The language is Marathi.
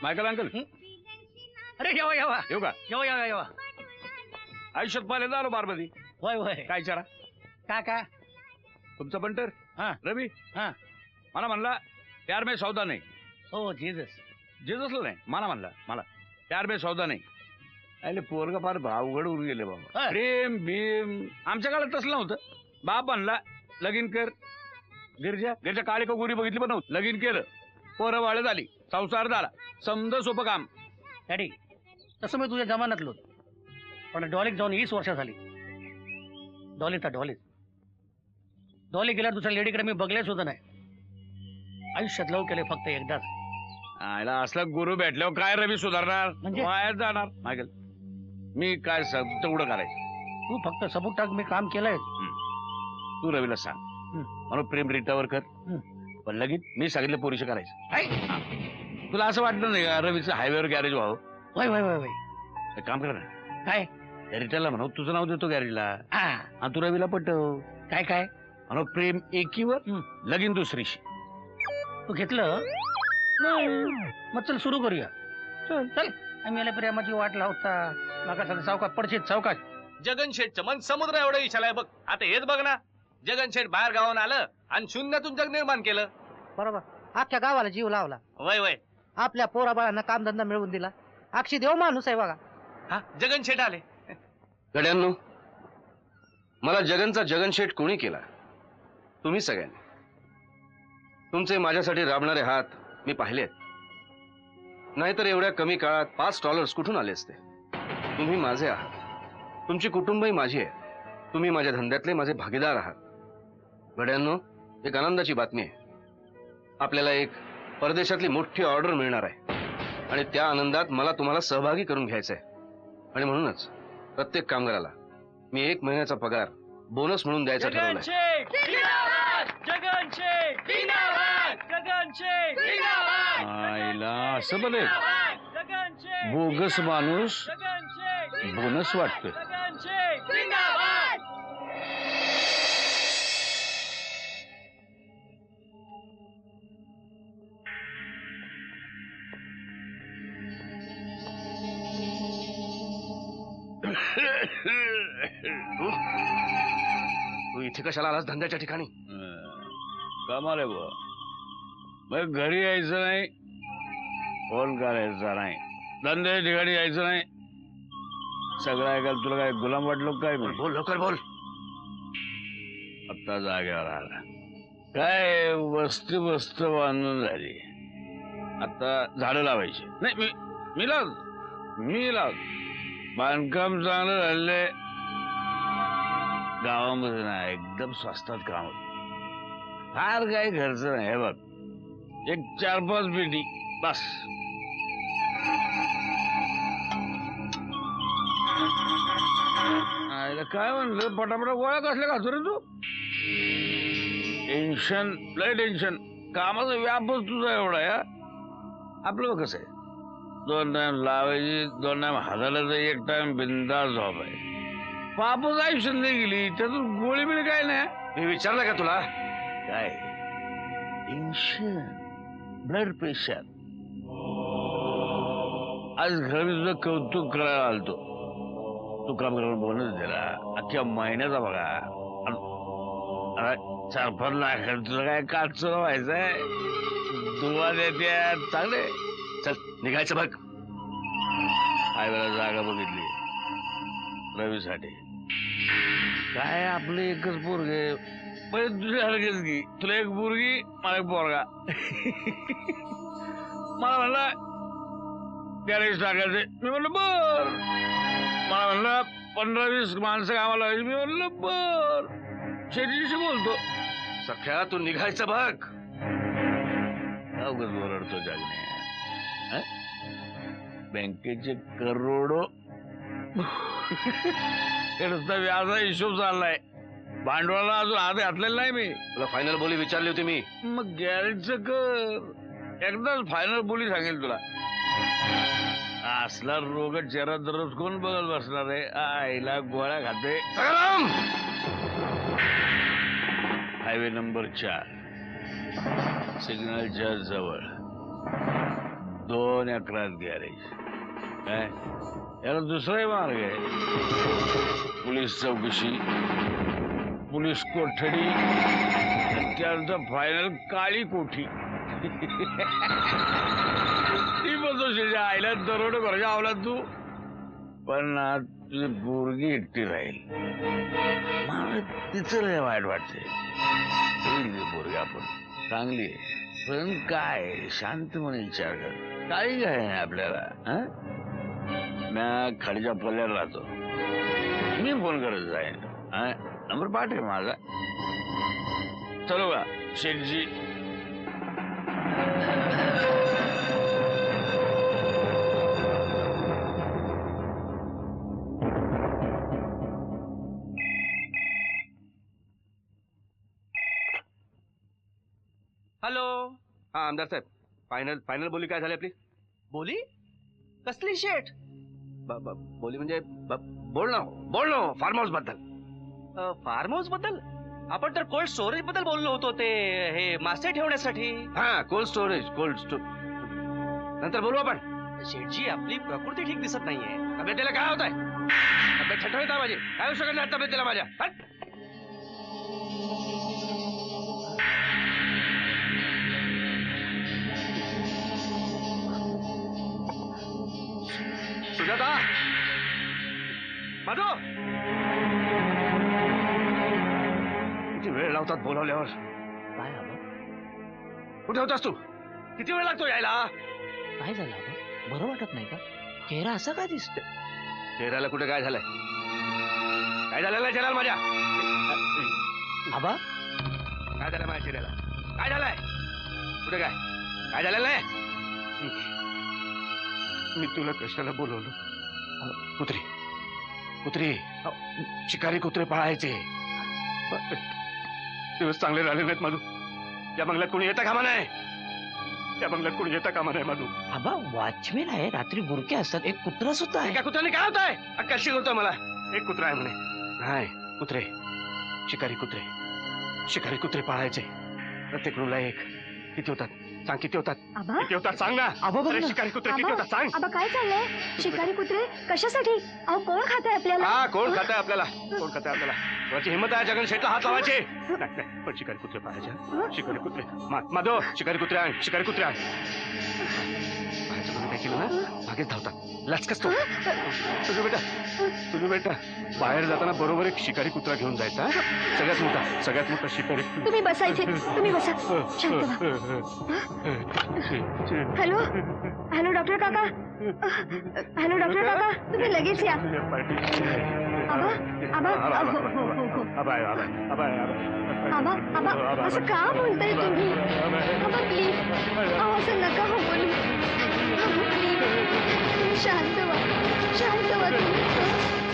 Michael uncle. अरे येवा येवा येऊ का? येवा येवा येवा. आयुष्यात पहिल्यांदा आलो बारमध्ये. होय होय. काय विचारा? का तुमचा पंटर हा रवी हा. मला म्हणला प्यार में सौदा नाही. हो जीजस. जेजसला नाही, मला म्हणला मला प्यार में सौदा नाही. अरे पोरगा फार भावगड होऊन गेले बाबा. प्रेम भीम आमच्या काळात तसलं नव्हतं. बाप म्हणला लगीन कर. गिरजा काळी का गोरी बघितली पण नव्हतं. लगीन केलं, पोरं वाळ झाली, संसार झाला, समज सोपं काम. डॅडी तसं मी तुझ्या जमान्यातलो, पण डॉलीक जाऊन 20 वर्ष झाली. डॉली गेल्यावर दुसऱ्या लेडीकडे मी बघले सुद्धा नाही. आयुष्यात लव केले फक्त एकदाच. आयला असला गुरु भेटल्यावर काय रवी सुधारणार? म्हणजे? वायात जाणार. मायकल मी काय तेवढं करायचं. तू फक्त सबूत टाक, मी काम केलंय. तू रवीला सांग म्हणून प्रेम रिटावर कर. पण लगेच मी सांगितलं पोरीशी करायचं. तुला असं वाटलं नाही का रवीचं हायवेवर गॅरेज व्हावं? वय वय वय वय. एक काम कर ना, काय रिटाला म्हणू तुझं नाव देतो गॅरेजला आणि तू रवीला पटव. काय काय म्हणून प्रेम एकीवर लगीन दुसरीशी. तू घेतलं? मग चल सुरू करूया. चल चल. आम्ही प्रेमाची वाट लावता मागा चौकात पडशील. चौकात जगन शेठचं मन समुद्र एवढं विशालाय बघ. आता हेच बघ ना, जगन शेठ बाहेर गावाहून आलं आणि शून्यातून जग निर्माण केलं. बरोबर. अख्ख्या गावाला जीव लावला. वय वय. आपल्या पोराबाळांना कामधंदा मिळवून दिला. अक्षी देव माणूस आहे बघा. हा जगन शेठ आले. गड्यांनो, मला जगनचा जगन शेठ कोणी केला? तुम्ही सगळ्यांनी. तुमचे माझ्यासाठी राबणारे हात मी पाहिलेत. नाहीतर एवढ्या कमी काळात $5 कुठून आले असते? तुम्ही माझे आहात, तुमची कुटुंबही माझी आहे. तुम्ही माझ्या धंद्यातले माझे भागीदार आहात. गड्यांनो, एक आनंदाची बातमी आहे. आपल्याला एक परदेशातली मोठी ऑर्डर मिळणार आहे आणि त्या आनंदात मला तुम्हाला सहभागी करून घ्यायचं आहे. आणि म्हणूनच प्रत्येक कामगाराला मी 1 महिन्याचा पगार बोनस म्हणून द्यायचा ठरवलाय. आईला असं बरे बोगस माणूस बोनस वाटतोय. तू इथे कशाला आलास धंद्याच्या ठिकाणी? कमाल आहे बुवा. मग घरी यायचं नाही, फोन करायचा नाही, धंद्याच्या ठिकाणी यायचं नाही. सगळं ऐकायला तुला काय गुलाम वाटलो काय? मी बोल लवकर बोल. आता जागेवर आला काय? वस्ती मस्त बांधून झाली. आता झाडं लावायची नाही. मी लाव बांधकाम चांगलं झालंय. गावामध्ये ना एकदम स्वस्तात काम होत. फार काही खर्च नाही. हे बघ, एक 4-5 पेटी बस. काय म्हणलं पटापटा गोळ्या कसल्या घालतो रे तू? टेन्शन लय टेन्शन. कामाचा व्यापच तुझा एवढा आहे. आपलं कसं आहे, 2 टाइम लावायची, 2 टाइम हाताला, 1 टाइम बिंदास झोप आहे. पापच आयुष्यात नाही गेली त्यातून गोळी बिळी काय नाही. मी विचारलं का तुला? काय टेन्शन, ब्लड प्रेशर. आज घर मी तुझं कौतुक करायला आलतो. तू काम करून बोनस दिला अख्ख्या महिन्याचा बघा. 4-5 लाख तुला काय काच व्हायचंय? दुवा देते चांगले. चल निघायचं बघ. हायवेला जागा बघितली रवीसाठी. काय आपलं एकच पोरगे, पहिले तुझ्यासारखेच की. तुला एक पोरगी, मला एक पोरगा. मला म्हणला गॅरेज टाकायचे. मी म्हणलं बर. मला म्हणलं 15-20 माणसं कामाला लावायची. मी म्हणलं बर. शेतीशी बोलतो. सख्या तू निघायचं बघ. अवघड ओरडतो जगणे. बँकेचे करोडो नुसता व्याजा हिशोब चाललाय. भांडवला अजून हात घातलेला नाही मी. तुला फायनल बोली विचारली होती मी. मग गॅरेजचं कर. एकदाच फायनल बोली सांगेल तुला. असला रोग चेहरा दररोज कोण बघत बसणार आहे? आईला गोळ्या खाते. Highway number 4. सिग्नलच्या जवळ 2 एकरात गॅरेज. काय याला दुसराही मार्ग आहे. पोलीस चौकशी, पोलीस कोठडी, त्यानंतर फायनल काळी कोठी. ती बसवशील आईला दरोडे भरच्या आवला तू. पण ना तुझी पोरगी एकटी राहील. मला तिचं लय वाईट वाटते. पोरगी आपण चांगली आहे, पण काय शांतपणे विचार कर. काही काय नाही आपल्याला. मी खाडीच्या पल्ल्याला राहतो. मी फोन करत जाईन. नंबर पाठव माझा. चलो का शेठजी. हॅलो. हा आमदार साहेब, फायनल बोली काय झाली आपली? बोली कसली शेठ? बोली म्हणजे बोल ना फार्म हाऊस बद्दल. फार्म हाऊस बद्दल? आपण तर कोल्ड स्टोरेज बद्दल बोललो होतो. ते हे मासे ठेवण्यासाठी. हा कोल्ड स्टोरेज. नंतर बोलू आपण. शेठजी आपली प्रकृती ठीक दिसत नाहीये. तब्येतीला काय होत आहे? तब्येत छटवत आहे माझी. काय होऊ शकत नाही तब्येतीला माझ्या? हट. सुजाता, माधव, किती वेळ लावतात बोलावल्यावर. काय आबा? कुठे होतास तू? किती वेळ लागतो यायला? काय झालं आबा? बरं वाटत नाही का? चेहरा असा काय दिसतो? चेहऱ्याला कुठे काय झालंय? काय झालेलं आहे चेहऱ्याला माझ्या? आबा काय झालं माझ्या चेहऱ्याला? काय झालंय? कुठे काय झालेलं आहे? मी तुला कशाला बोलवलं? कुत्री शिकारी कुत्रे पाळायचे. दिवस चांगले राहिले नाहीत माधू. या बंगल्यात कोणी येता कामा नाही. माधू. आबा वॉचमॅन आहे, रात्री गुरके असतात, एक कुत्रा सुद्धा आहे. एका कुत्र्याने काय होत आहे? अक्कल शिकवतोय मला. एक कुत्रा आहे म्हणे. नाही, कुत्रे शिकारी कुत्रे पाळायचे. प्रत्येक रूमला एक. किती होतात सांग? किती होतात? सांग ना. अरे शिकारी कुत्रे किती होतात सांग. आबा काय चाललंय? शिकारी कुत्रे कशासाठी? अहो कोण खातंय आपल्याला? हा कोण खाताय आपल्याला? कोणाची हिंमत आहे जगन शेठला हात लावायचे? नाही पण शिकारी कुत्रे पाहायचे. शिकारी कुत्रे. माधव शिकारी कुत्रे आण. पाहायचं तुम्ही काय केलं ना? मागेच धावतात. लचकच तो. तुझू बेटा बाहेर जाताना बरोबर एक शिकारी कुत्रा घेऊन जायचा. सगळ्यात मोठा शिकारी. तुम्ही बसायचे. तुम्ही बसा. शांत व्हा. हॅलो डॉक्टर काका. तुम्ही लगेच या. आबा असं का बोलताय तुम्ही? आबा प्लीज. असं